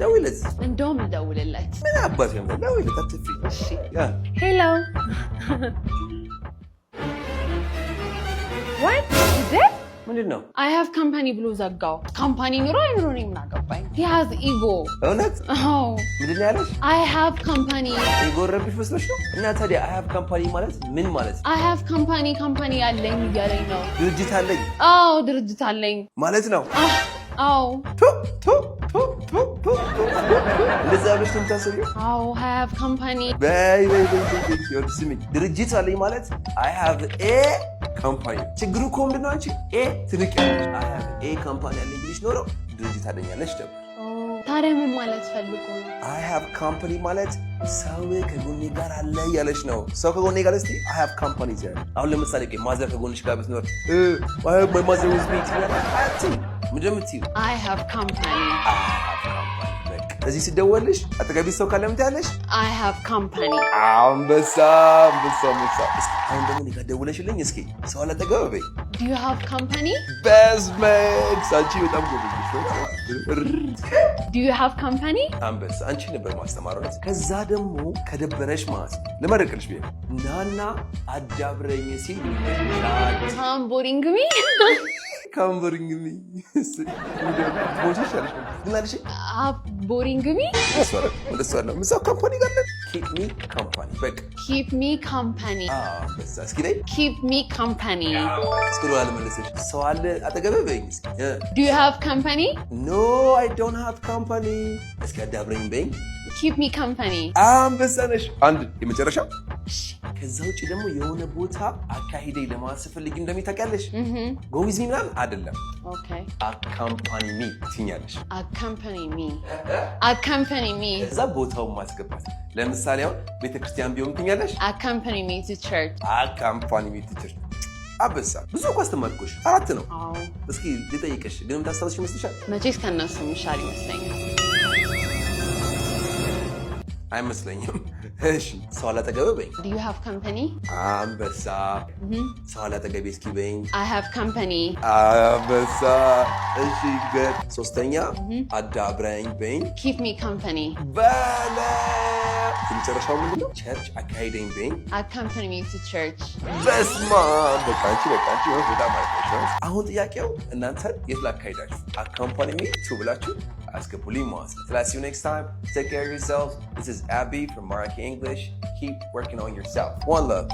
ደውልለት እንደውም ደውልለት ምን አባቴ ነው ደውልለት አትፍሪ እሺ ሄሎ what is it ምንድነው I have company ብሎ ዘጋው ካምፓኒ ኑሮ አይኑሮ ነው ምን አገባኝ he has ego እውነት አዎ ምንድነው ያለሽ I have company ego ረብሽ መስሎሽ ነው እና ታዲያ I have company ማለት ምን ማለት I have company ያለኝ እያለኝ ነው ድርጅት አለኝ አዎ ድርጅት አለኝ ማለት ነው አዎ እንደዛ ብለሽ ነው የምታስቢው አዎ I have company በይ ስሚ ድርጅት አለኝ ማለት I have a company ችግሩ እኮ ምንድን ነው አንቺ ኤ ትርቂያለሽ I have a company አለኝ ብለሽ ኖሮ ድርጅት አለኛለሽ ደግሞ ታዲያ ምን ማለት ፈልጎ ነው I have company ማለት ሰው ከጎኔ ጋር አለ ያለሽ ነው ሰው ከጎኔ ጋር እስቲ I have company ይላል አሁን ለምሳሌ ማዘር ከጎንሽ ጋር ብትኖር I have my mother with me ትያለሽ ምንድን ነው የምትይው I have company እዚህ ሲደወልሽ አጠገቢ ሰው ካለ ምን ትያለሽ I have company አንበሳ አሁን ደግሞ እኔ ጋር ደውለሽልኝ እስኪ ሰው አለ አጠገብ በይ Do you have company? በስመክ አንቺ በጣም ጎበዝ Do you have company? አንበሳ አንቺ ነበር ማስተማረው ከዛ ደግሞ ከደበረሽ ማለት ለማድረግልሽ ቢሆን ናና አዳብረኝ ሲል ታምቦሪንግ ሚ ካምቦሪንግ ሚ ቦጂሻለሽ ግላልሽ ቦሪንግ ሚ እንደሱ አለ ምሳው ካምፓኒ ጋር keep me company በቃ keep me company በዛ እስኪ ላይ keep me company እስኪ ነው አልመለሰሽ ሰው አለ አጠገበ በይኝ Do you have company? No I don't have company እስኪ አዳብረኝ በይኝ keep me company አንበሳ ነሽ አንድ የመጨረሻ ከዛ ውጪ ደግሞ የሆነ ቦታ አካሂደኝ ለማስፈልግ እንደሚታቀለሽ go with me ምናምን አይደለም Okay accompany me ትኛለሽ accompany me እዛ ቦታው ማስገባት ለምሳሌ አሁን ቤተክርስቲያን ቢሆን ትኛለሽ accompany me to church accompany me to church አበሳ ብዙ እኮ አስተማርኩሽ አራት ነው እስኪ ልጠይቅሽ ግን የምታስታውስሽ ይመስልሻል መቼስ ከነሱ ምሻል ይመስለኛል አይመስለኝም እሺ ሰው አላጠገበ በይ Do you have company? አንበሳ ሰው አላጠገበ እስኪ በይኝ I have company አንበሳ እሺ ግን ሶስተኛ አዳብረኝ በይኝ Keep me company ባለ ትንጨረሻው ምንድነው ቸርች አካሂደኝ በይኝ Accompany me to church በስማ በቃንቺ በጣም አይተሽ አሁን ጥያቄው እናንተ የት ላካሂዳችሁ accompany me to ብላችሁ አስገቡልኝ ማለት ነው Till I see you next time take care of yourselves This is Abby from Maraki English keep working on yourself one love